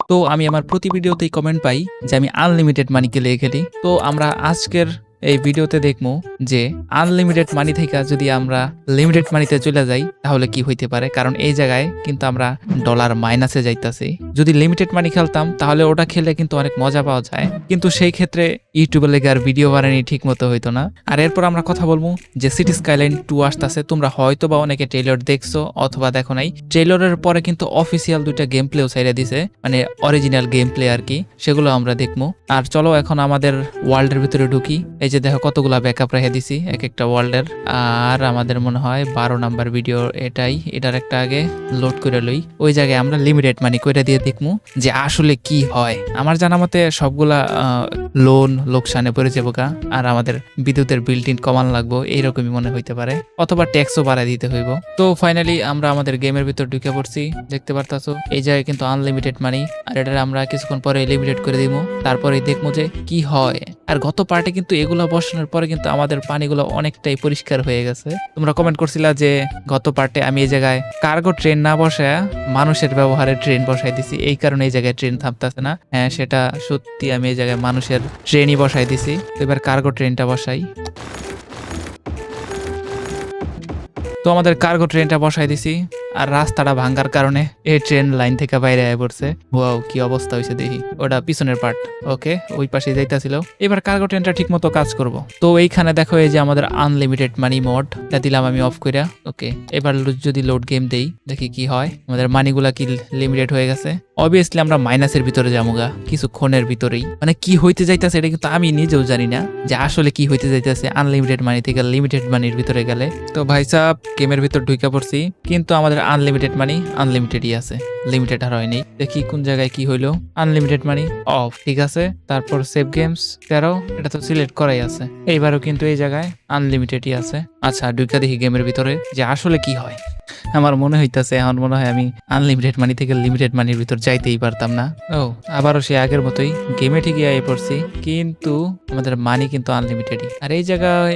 তো আমি আমার প্রতি ভিডিওতেই কমেন্ট পাই যে আমি আনলিমিটেড মানি খেলি। তো আমরা আজকের এই ভিডিওতে দেখবো যে আনলিমিটেড মানি থেকে যদি আমরা লিমিটেড মানিতে চলে যাই তাহলে কি হইতে পারে, কারণ এই জায়গায় কিন্তু আমরা ডলার মাইনাসে যাইতাছি। যদি লিমিটেড মানি খেলতাম তাহলে ওটা খেলে কিন্তু অনেক মজা পাওয়া যায়, কিন্তু সেই ক্ষেত্রে ইউটিউবে লেগে আর ভিডিও বানানি ঠিক মতো হইতো না। আর এরপর আমরা কথা বলবো যে সিটি স্কাইলাইন 2 আসতেছে। তোমরা হয়তো বা অনেকে ট্রেইলার দেখছো অথবা দেখো নাই। ট্রেইলারের পরে কিন্তু অফিসিয়াল 2টা গেম প্লেও ছাইড়া দিছে, মানে অরিজিনাল গেম প্লে আর কি, সেগুলো আমরা দেখবো। আর চলো এখন আমাদের ওয়ার্ল্ডের ভিতরে ঢুকি। এই যে দেখো কতগুলা ব্যাকআপ রেখে দিছি এক একটা ওয়ার্ল্ডের। আর আমাদের মনে হয় 12 নাম্বার ভিডিও এটার একটা আগে লোড করে লই। ওই জায়গায় আমরা লিমিটেড মানি কইরা দিয়ে দেখবো যে আসলে কি হয়। আমার জানা মতে সবগুলা লোন লোকসানে পড়ে যাবো গা, আর আমাদের বিদ্যুতের বিল টিন কমান লাগবো এইরকমই মনে হইতে পারে, অথবা ট্যাক্সও বাড়াই দিতে হইব। তো ফাইনালি আমরা আমাদের গেমের ভিতর ঢুকে পড়ছি, দেখতে পারতাছো এই জায়গায় কিন্তু আনলিমিটেড মানি। আর এটা আমরা কিছুক্ষণ পরে লিমিটেড করে দিব, তারপরে দেখবো যে কি হয়। আর গত পার্টে কিন্তু এগুলা বসানোর পরে কিন্তু আমাদের পানিগুলো অনেকটাই পরিষ্কার হয়ে গেছে। তোমরা কমেন্ট করছিলা যে গত পার্টে আমি এই জায়গায় কার্গো ট্রেন না বসায় মানুষের ব্যবহারে ট্রেন বসাই দিছি, এই কারণে এই জায়গায় ট্রেন থামতেছে না। হ্যাঁ, সেটা সত্যি, আমি এই জায়গায় মানুষের ট্রেনই বসাই দিছি। তো এবার কার্গো ট্রেনটা বসাই। তো আমাদের কার্গো ট্রেনটা বসাই দিছি, আর রাস্তাটা ভাঙ্গার কারণে এই ট্রেন লাইন থেকে বাইরে আয় পড়ছে। ওয়াও, কি অবস্থা হয়েছে দেখি। ওটা পিছনের পার্ট, ওকে, ওই পাশে যাইতাছিল। এবার কার্গো ট্রেনটা ঠিক মতো কাজ করব। তো এইখানে দেখো এই যে আমাদের আনলিমিটেড মানি মোড দিলাম আমি অফ কইরা। ওকে, এবার যদি লোড গেম দেই দেখি কি হয়। আমাদের মানিগুলা কি লিমিটেড হয়ে গেছে। অবভিয়াসলি আমরা মাইনাসের ভিতরে যামুগা কিছুক্ষণের ভিতরেই। মানে কি হইতে যাইতেছে এটা কিন্তু আমি নিজেও জানি না যে আসলে কি হইতে যাইতেছে আনলিমিটেড মানি থেকে লিমিটেড মানির ভিতরে গেলে। তো ভাই সাহেব গেমের ভিতর ঢুকে পড়ছি, কিন্তু আমাদের আনলিমিটেড মানি আনলিমিটেডই আছে, লিমিটেড আর হয়নি। দেখি কোন জায়গায় কি হইলো। আনলিমিটেড মানি অফ, ঠিক আছে। তারপর সেভ গেমস 13, এটা তো সিলেক্ট করাই আছে। এইবারও কিন্তু এই জায়গায় আনলিমিটেডই আছে। আচ্ছা, ঢুকা দেখি গেমের ভিতরে যে আসলে কি হয়। আমার মনে হইতাছে এখন মনে হয় আমি আনলিমিটেড মানি থেকে লিমিটেড মানির ভিতর যাইতেই পারতাম না। ও, আবারও সে আগের মতোই গেমে ঠিকই আই পড়ছি, কিন্তু আমাদের মানি কিন্তু আনলিমিটেডই। আর এই জায়গায়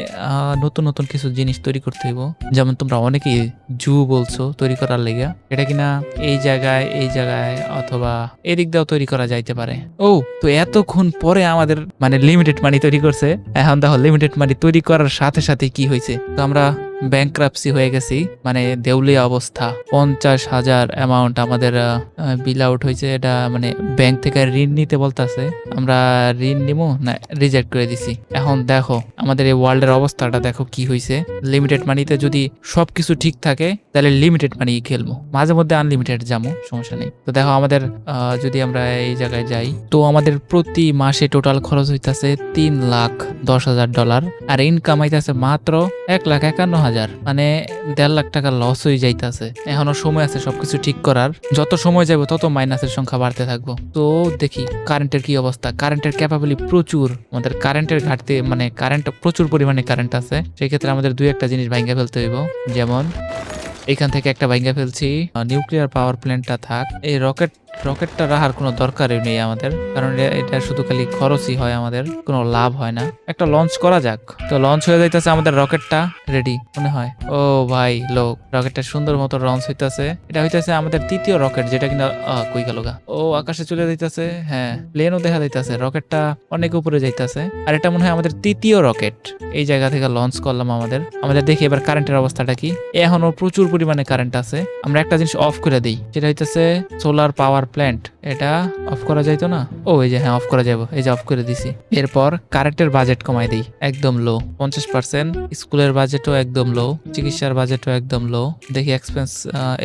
নতুন নতুন কিছু জিনিস তৈরি করতে হইব, যেমন তোমরা অনেকেই জু বলছো তৈরি করার লেগে। এটা কিনা এই জায়গায় অথবা এদিক দিয়েও তৈরি করা যাইতে পারে। ও, তো এতক্ষণ পরে আমাদের মানে লিমিটেড মানি তৈরি করছে। এখন দেখো লিমিটেড মানি তৈরি করার সাথে সাথে কি হয়েছে। তো আমরা ব্যাংক্রাপসি হয়ে গেছি, মানে দেউলিয়া অবস্থা। 50,000 অ্যামাউন্ট আমাদের বিল আউট হয়েছে। এটা মানে ব্যাংক থেকে ঋণ নিতে বলতেছে, আমরা ঋণ নিবো না, রিজেক্ট করে দিছি। এখন দেখো আমাদের এই ওয়ার্ল্ডের অবস্থাটা দেখো কি হয়েছে। লিমিটেড মানিতে যদি সবকিছু ঠিক থাকে তাহলে লিমিটেড মানি খেলবো, মাঝে মধ্যে আনলিমিটেড যাবো, সমস্যা নেই। তো দেখো আমাদের যদি আমরা এই জায়গায় যাই, তো আমাদের প্রতি মাসে টোটাল খরচ হইতেছে $3,10,000, আর ইনকাম হইতেছে মাত্র 1,51,000। মানে 1.5 লাখ টাকা লস হয়ে যাইতেছে। এখনো সময় আছে সবকিছু ঠিক করার, যত সময় যাবে তত মাইনাসের সংখ্যা বাড়তে থাকবো। তো দেখি কারেন্টের কি অবস্থা। কারেন্টের ক্যাপাবিলিটি প্রচুর, আমাদের কারেন্টের ঘাটতি, মানে কারেন্ট প্রচুর পরিমাণে কারেন্ট আছে। সেই ক্ষেত্রে আমাদের 2-1টা জিনিস ভাঙা ফেলতে হইব, যেমন এখান থেকে একটা ভাঙা ফেলছি। নিউক্লিয়ার পাওয়ার প্ল্যান্টটা থাক। এই রকেটটা রাখার কোনো দরকারই নেই আমাদের, কারণ এটা শুধু খালি খরচই হয়, আমাদের কোনো লাভ হয় না। একটা লঞ্চ করা যাক। তো লঞ্চ হয়ে যাইতেছে আমাদের রকেটটা রেডি মনে হয়। ও ভাই লোক, রকেটটা সুন্দর মতো লঞ্চ হইতেছে। এটা হইতেছে আমাদের 3য় রকেট, যেটা কিনা কই গেল গা। ও, আকাশে চলে যাইতেছে। হ্যাঁ, প্লেনও দেখা যাইতেছে, রকেটটা অনেক উপরে যাইতেছে। আর এটা মনে হয় আমাদের 3য় রকেট। এই জায়গা থেকে লঞ্চ করলাম আমাদের দেখি এবার কারেন্টের অবস্থাটা কি। এখনো প্রচুর পরিমাণে কারেন্ট আছে। আমরা একটা জিনিস অফ করে দিই, যেটা হইতেছে সোলার পাওয়ার প্ল্যান্ট। এটা অফ করা যাইতো না? ও, এই যে হ্যাঁ, অফ করা যাবো। এই যে অফ করে দিছি। এরপর কারেন্টের বাজেট কমাই দিই, একদম লো, 50%। স্কুলের বাজেটও একদম লো, চিকিৎসার বাজেটও একদম লো। দেখি এক্সপেন্স,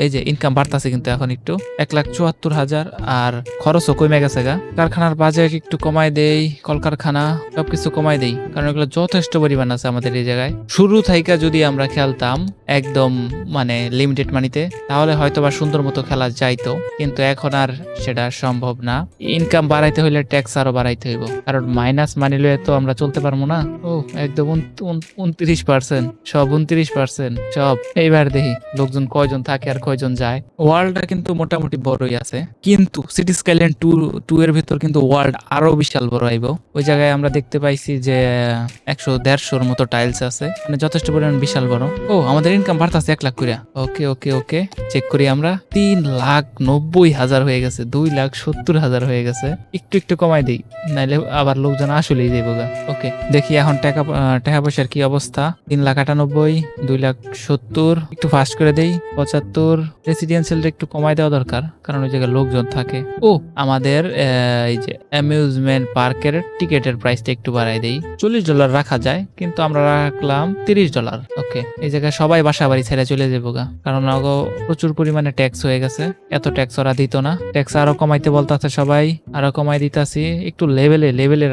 এই যে ইনকাম বাড়তাছে কিন্তু এখন একটু, 1,74,000। আর খরচও কমে গেছে গা। কারখানার বাজেট একটু কমাই দেই, কলকারখানা সবকিছু কমাই দেই, কারণ এগুলো যথেষ্ট পরিমাণ আছে আমাদের এই জায়গায়। শুরু থেকে যদি আমরা খেলতাম একদম মানে লিমিটেড মানিতে, তাহলে হয়তো বা সুন্দর মতো খেলা যাইতো, কিন্তু এখন আর সেটা সম্ভব না। ইনকাম বাড়াইতে হইলে ট্যাক্স আরো বাড়াইতে হইব, কারণ মাইনাস মানি লয়ে তো আমরা চলতে পারবো না। ও, একদম 29%, সব 29%, সব। এইবার দেখি লোকজন কয়জন থাকে আর কয়জন যায়। ওয়ার্ল্ডটা কিন্তু মোটামুটি বড়ই আছে, কিন্তু সিটি স্কাইলাইন 2 এর ভিতর কিন্তু ওয়ার্ল্ড আরো বিশাল বড় আইব। ওই জায়গায় আমরা দেখতে পাইছি যে 100-150-র মতো টাইলস আছে, মানে যথেষ্ট পরিমাণ বিশাল বড়। ও, আমাদের ইনকাম বাড়তাছে 1 লাখ করে। ওকে ওকে ওকে, চেক করি আমরা। 3,90,000 হয়ে গেছে, 2,70,000 হয়ে গেছে। একটু একটু কমাই দিই, নাইলে আবার লোকজন আসলেই যাইব গা। ওকে, দেখি এখন টাকা পয়সার কি অবস্থা। 3,98,000, 2,70,000, একটু ফাস্ট করে দেই 75। রেসিডেন্সিয়ালটা একটু কমাই দেওয়া দরকার, কারণ ওই জায়গায় লোকজন থাকে। ও আমাদের এই যে অ্যামিউজমেন্ট পার্কের টিকেটের প্রাইসটা একটু বাড়াই দেই, $40 রাখা যায়, কিন্তু আমরা রাখলাম $30। ওকে, এই জায়গায় সবাই বাসা বাড়ি ছেড়ে চলে যাবো গা, কারণ প্রচুর পরিমাণে ট্যাক্স হয়ে গেছে। এত ট্যাক্স ওরা দিত না, ট্যাক্স আরো কমাইতে বলতেছে সবাই, আরো কমাই দিতাছি। একটু লেভেলে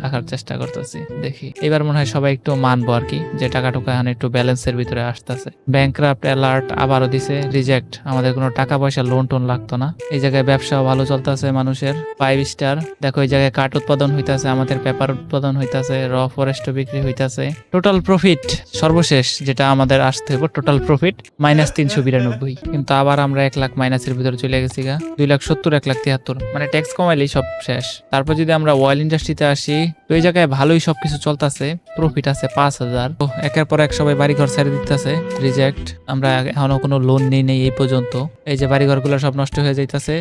রাখার চেষ্টা করতেছি। দেখি এবার মনে হয় সবাই একটু মানবো আর কি, যে টাকা টুকা এখন একটু ব্যালেন্সের ভিতরে আসতেছে। ব্যাংক্রাফট অ্যালার্ট আবারও দিছে, রিজেক্ট। আমাদের কোনো টাকা পয়সা লোন টোন লাগতো না। এই জায়গায় ব্যবসাও ভালো চলতেছে মানুষের, 5 স্টার। দেখো এই জায়গায় কাঠ উৎপাদন হইতাছে, আমাদের পেপার উৎপাদন হইতাছে, র ফরেস্ট বিক্রি হইতাছে। টোটাল প্রফিট সর্বশেষ যেটা আমাদের আসতে হবে, টোটাল প্রফিট -392। কিন্তু আবার আমরা 1 লাখ মাইনাসের ভিতরে চলে গেছি গা। 2,70,000, 1,73,000, মানে ট্যাক্স কমাইলেই সব শেষ। তারপর যদি আমরা অয়েল ইন্ডাস্ট্রিতে আসি, তো এই জায়গায় ভালোই সবকিছু চলতেছে, প্রফিট আছে 5,000। তো একের পর এক সবাই বাড়িঘর ছেড়ে দিতেছে, রিজেক্ট। আমরা এখনো কোনো লোন নেই এই পর্যন্ত। এই যে বাড়িঘর গুলো সব নষ্ট হয়ে যাইতেছে।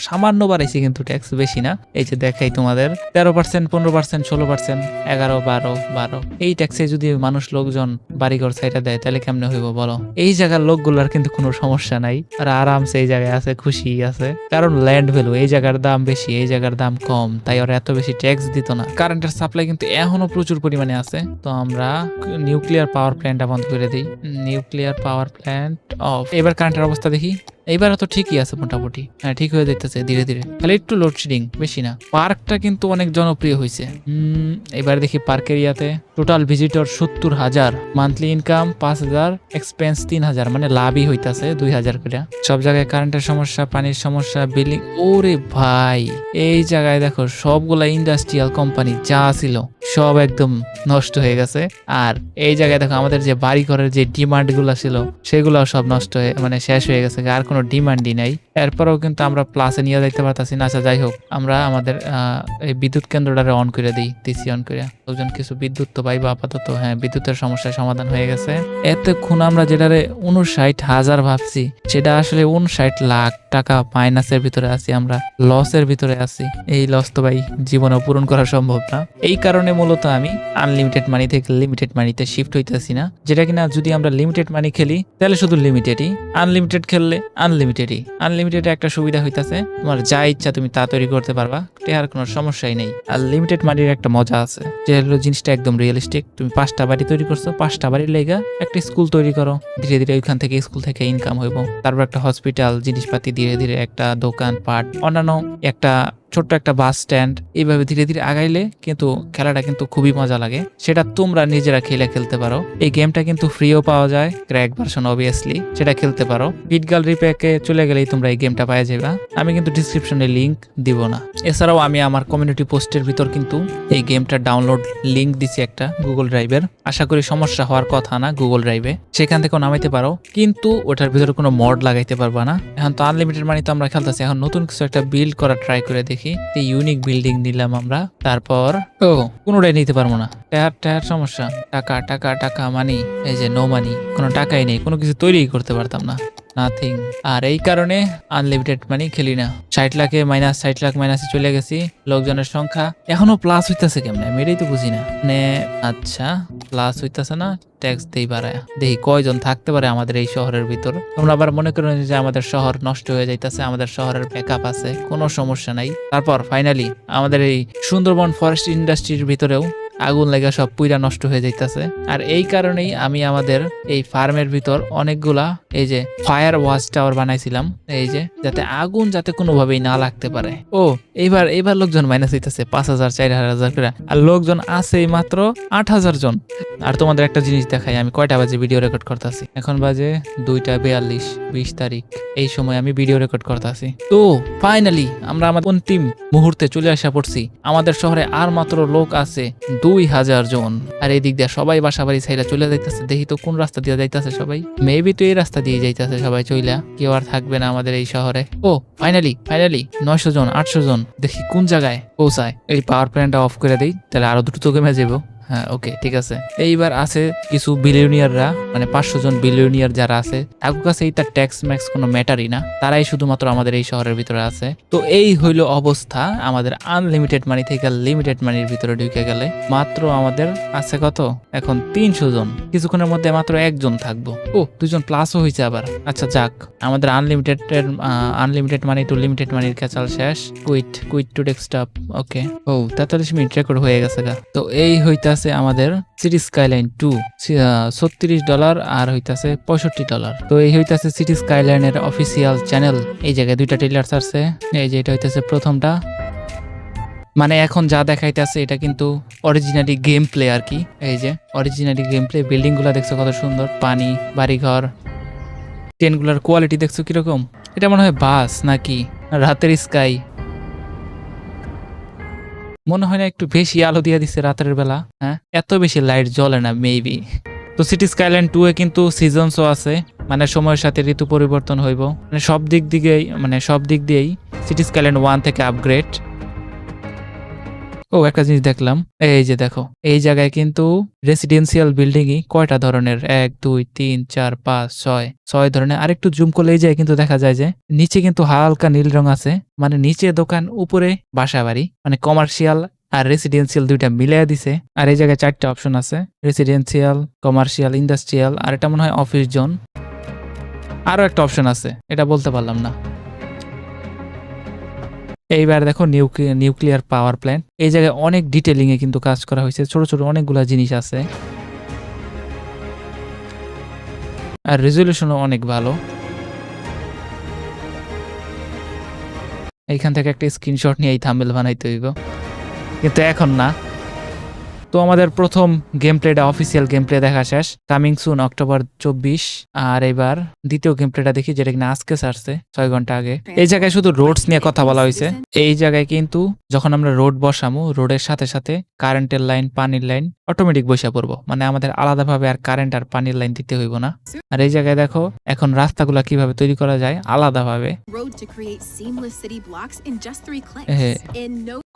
সামান্য বাড়াইছি, কিন্তু ট্যাক্স বেশি না। এই যে দেখাই তোমাদের 13%, 15%, 16%, 11, 12। এই ট্যাক্সে যদি লোকজন বাড়িঘর ছেড়ে দেয়, তাহলে কেমনে হইব বলো? এই জায়গার লোকগুলার কিন্তু কোনো সমস্যা নাই, আর আরামসে এই জায়গায় আছে, খুশি আছে। কারণ ল্যান্ড ভ্যালু, এই জায়গার দাম বেশি, এই জায়গার দাম কম, তাই ওরা এত বেশি ট্যাক্স দিত না। কারেন্টের সাপ্লাই কিন্তু এখনো প্রচুর পরিমাণে আছে। তো আমরা নিউক্লিয়ার পাওয়ার প্ল্যান্টটা বন্ধ করে দিই। Nuclear power plant of. এবার কারেন্টের অবস্থা দেখি। এইবারও তো ঠিকই আছে মোটামুটি, হ্যাঁ ঠিক হয়ে যাইতেছে ধীরে ধীরে, খালি একটু লোডশেডিং, বেশি না। পার্কটা কিন্তু অনেক জনপ্রিয় হয়েছে। এবার দেখি পার্ক এরিয়াতে total visitor 70,000, monthly income 5,000, expense 3,000, মানে লাভই হইতাছে 2,000 করে। সব জায়গায় কারেন্টের সমস্যা, পানির সমস্যা, বিলিং। ওরে ভাই, এই জায়গায় দেখো সবগুলা ইন্ডাস্ট্রিয়াল কোম্পানি যা ছিল সব একদম নষ্ট হয়ে গেছে। আর এই জায়গায় দেখো আমাদের যে বাড়ি ঘরের যে ডিমান্ড গুলা ছিল, সেগুলাও সব নষ্ট হয়ে, মানে শেষ হয়ে গেছে, আর কোনো ডিমান্ডই নাই। এরপরেও কিন্তু আমরা প্লাসে নিয়ে যাইতে পারতাছি না। আচ্ছা যাই হোক, আমরা আমাদের এই বিদ্যুৎ কেন্দ্রটারে অন করে দিছি অন করে। লোকজন কিছু বিদ্যুৎ তো পাইবা আপাতত। হ্যাঁ, বিদ্যুতের সমস্যার সমাধান হয়ে গেছে। এতক্ষণ আমরা যেটারে 59,000 ভাবছি, সেটা আসলে 59 লাখ টাকা মাইনাসের ভিতরে আছি, আমরা লসের ভিতরে আছি। এই লস তো ভাই জীবনে পূরণ করা সম্ভব না। এই কারণে মূলত আমি আনলিমিটেড মানি থেকে লিমিটেড মানিতে শিফট হইতেছি না, যেটা কিনা যদি আমরা লিমিটেড মানি খেলি তাহলে শুধু লিমিটেডই, আনলিমিটেড খেললে আনলিমিটেডই। আনলিমিটেড একটা সুবিধা হইতাছে, তোমার যা ইচ্ছা তুমি তা তৈরি করতে পারবা, টেহার কোনো সমস্যাই নেই। আর লিমিটেড মানির একটা মজা আছে, যে হলো জিনিসটা একদম রিয়েলিস্টিক। তুমি 5টা বাড়ি তৈরি করছো, 5টা বাড়ির লেগা একটা স্কুল তৈরি করো, ধীরে ধীরে ওইখান থেকে স্কুল থেকে ইনকাম হইব। তারপর একটা হসপিটাল, জিনিসপাতি, ধীরে ধীরে একটা দোকান পাট, অন্যান্য একটা ছোট্ট একটা বাস স্ট্যান্ড। এইভাবে ধীরে ধীরে আগাইলে কিন্তু খেলাটা কিন্তু খুবই মজা লাগে। সেটা তোমরা নিজেরা খেলতে পারো। এই গেমটা কিন্তু ফ্রিও পাওয়া যায়, ক্র্যাক ভার্সন অবভিয়াসলি, সেটা খেলতে পারো। বিট গ্যালারি প্যাকে চলে গেলেই তোমরা এই গেমটা পাওয়া যাবে। আমি কিন্তু ডিসক্রিপশনে লিংক দিব না। এছাড়াও আমি আমার কমিউনিটি পোস্টের ভিতর কিন্তু এই গেমটা ডাউনলোড লিংক দিছি একটা গুগল ড্রাইভের। আশা করি সমস্যা হওয়ার কথা না গুগল ড্রাইভে, সেখান থেকেও নামাইতে পারো, কিন্তু ওটার ভিতরে কোনো মড লাগাইতে পারবা না। এখন তো আনলিমিটেড মানি তো আমরা খেলতেছি, এখন নতুন কিছু একটা বিল্ড করা ট্রাই করে দেখি। ইউনিক বিল্ডিং নিলাম আমরা, তারপর কোনোটাই নিতে পারবো না। টায়ার সমস্যা, টাকা মানি, এই যে নো মানি, কোনো টাকাই নেই, কোনো কিছু তৈরি করতে পারতাম না, নাথিং। আর এই কারণে আনলিমিটেড মানি খেলি না। 60 লাখে মাইনাস, 60 লাখ মাইনাসে চলে গেছি। লোকজনের সংখ্যা এখনো প্লাস হইতেছে কেমনে, আমি এটাই তো বুঝি না। মানে আচ্ছা প্লাস হইতেছে না, ট্যাক্স দেই বাড়ায়। দেখি কয়জন থাকতে পারে আমাদের এই শহরের ভিতর। তোমরা আবার মনে করো যে আমাদের শহর নষ্ট হয়ে যাইতেছে, আমাদের শহরের ব্যাকআপ আছে, কোনো সমস্যা নাই। তারপর ফাইনালি আমাদের এই সুন্দরবন ফরেস্ট ইন্ডাস্ট্রির ভিতরেও আগুন লেগে সব পুইরা নষ্ট হয়ে যাইতেছে। আর এই কারণেই আমি আমাদের এই ফার্মের ভিতর অনেকগুলা এই যে ফায়ার ওয়াচ টাওয়ার বানাইছিলাম, এই যে যাতে আগুন যাতে কোনোভাবেই না লাগতে পারে। ও এইবার লোকজন মাইনাস হইতেছে 5,000, 4,000 করে, আর লোকজন আছে মাত্র 8,000 জন। আর তোমাদের একটা জিনিস দেখাই, আমি কয়টা বাজে ভিডিও রেকর্ড করতেছি। এখন বাজে 2:42, 20 তারিখ। এই সময় আমি ভিডিও রেকর্ড করতেছি। তো ফাইনালি আমরা আমাদের অন্তিম মুহূর্তে চলে আসা পড়ছি। আমাদের শহরে আর মাত্র লোক আছে 2,000 জন। আর এই দিক দিয়ে সবাই বাসা বাড়ি ছাইরা চলে যাইতেছে। দেখি তো কোন রাস্তা দিয়ে যাইতেছে সবাই, মেবি তো এই রাস্তা দিয়ে যাইতেছে সবাই চইলা, কেউ আর থাকবে না আমাদের এই শহরে। ও ফাইনালি 900 জন, 800 জন। দেখি কোন জায়গায় পৌঁছায়। এই পাওয়ার প্ল্যান্টটা অফ করে দেই, তাহলে আরো দ্রুত কমে যাবো। হ্যাঁ ওকে ঠিক আছে। এইবার আছে কিছু বিলিয়নিয়াররা, মানে 500 জন বিলিয়নিয়ার যারা আছে, তার কাছে এইটা ট্যাক্স ম্যাক্স কোনো ম্যাটারই না, তারাই শুধুমাত্র আমাদের এই শহরের ভিতরে আছে। তো এই হইলো অবস্থা আমাদের আনলিমিটেড মানি থেকে লিমিটেড মানির ভিতরে ঢুকে গেলে। মাত্র আমাদের আছে কত এখন, 300 জন। কিছুক্ষণের মধ্যে মাত্র একজন থাকবো। ও 2 জন প্লাসও হয়েছে আবার। আচ্ছা যাক, আমাদের আনলিমিটেড মানি টু লিমিটেড মানির খেচাল শেষ। Quit to desktop. ওকে। ও 43 মিনিট রেকর্ড হয়ে গেছে গা। তো এই হইতাছে আমাদের সিটি স্কাইলাইন 2, $36 আর হইতাছে $65। তো এই হইতাছে সিটি স্কাইলাইনের অফিসিয়াল চ্যানেল। এই জায়গায় 2টা ট্রেলার আছে। এই যে এটা হইতাছে প্রথমটা, মানে এখন যা দেখাইতেছে এটা কিন্তু অরিজিনালি গেম প্লে আর কি। এই যে অরিজিনালি গেম প্লে, বিল্ডিং গুলা দেখছো কত সুন্দর, পানি, বাড়িঘর, ট্রেনগুলোর কোয়ালিটি দেখছো কিরকম। এটা মনে হয় বাস নাকি রাতের স্কাই, মনে হয় না একটু বেশি আলো দিয়ে দিচ্ছে রাতের বেলা। হ্যাঁ এত বেশি লাইট জ্বলে না মেবি। তো সিটি স্কাইলাইন 2 এ কিন্তু সিজনসও আছে, মানে সময়ের সাথে ঋতু পরিবর্তন হইব, মানে সব দিক দিয়েই সিটি স্কাইলাইন 1 থেকে আপগ্রেড। ও একটা জিনিস দেখলাম, এই যে দেখো এই জায়গায় কিন্তু রেসিডেন্সিয়াল বিল্ডিংই কয়টা ধরনের, 1 2 3 4 5 6 ধরনের। আরেকটু জুম করলে এই যায় কিন্তু দেখা যায় যে নিচে কিন্তু হালকা নীল রং আছে, মানে নিচে দোকান উপরে বাসা বাড়ি, মানে কমার্শিয়াল আর রেসিডেন্সিয়াল দুইটা মিলিয়ে দিছে। আর এই জায়গায় 4টা অপশন আছে, রেসিডেন্সিয়াল, কমার্শিয়াল, ইন্ডাস্ট্রিয়াল, আর এটা মনে হয় অফিস জোন। আরো একটা অপশন আছে, এটা বলতে পারলাম না। এইবার দেখো নিউক্লিয়ার পাওয়ার প্ল্যান্ট। এই জায়গায় অনেক ডিটেলিং এ কিন্তু কাজ করা হয়েছে, ছোট ছোট অনেকগুলা জিনিস আছে, আর রেজলিউশনও অনেক ভালো। এইখান থেকে একটা স্ক্রিনশট নিয়ে এই থাম্বনেল বানাইতে হইব, কিন্তু এখন না। তো আমাদের প্রথম গেম প্লেটা, অফিসিয়াল গেম প্লে দেখা শেষ। Coming soon October 24। আর এবার দ্বিতীয় গেম প্লেটা দেখি, যেটা কিনা আজকে ছাড়ছে 6 ঘন্টা আগে। এই জায়গায় শুধু রোডস নিয়ে কথা বলা হয়েছে। এই জায়গায় কিন্তু যখন আমরা রোড বসামু, রোডের সাথে সাথে কারেন্টের লাইন, পানির লাইন অটোমেটিক বসে পড়বো, মানে আমাদের আলাদাভাবে আর কারেন্ট আর পানির লাইন দিতে হইব না। আর এই জায়গায় দেখো এখন রাস্তাগুলা কিভাবে তৈরি করা যায় আলাদাভাবে,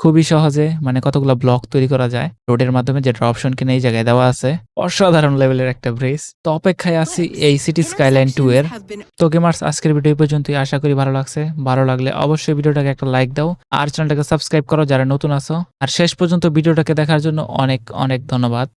খুবই সহজে, মানে কতগুলো ব্লক তৈরি করা যায় রোডের মাধ্যমে, যেটা অপশন কিনা এই জায়গায় দেওয়া আছে। অসাধারণ লেভেলের একটা ব্রিজ। তো অপেক্ষায় আছি এই সিটি স্কাইলাইন 2 এর। তো গেমার্স, আজকের ভিডিও এই পর্যন্তই। আশা করি ভালো লাগছে। ভালো লাগলে অবশ্যই ভিডিওটাকে একটা লাইক দাও, আর চ্যানেলটাকে সাবস্ক্রাইব করো যারা নতুন আছো। আর শেষ পর্যন্ত ভিডিওটাকে দেখার জন্য অনেক অনেক ধন্যবাদ।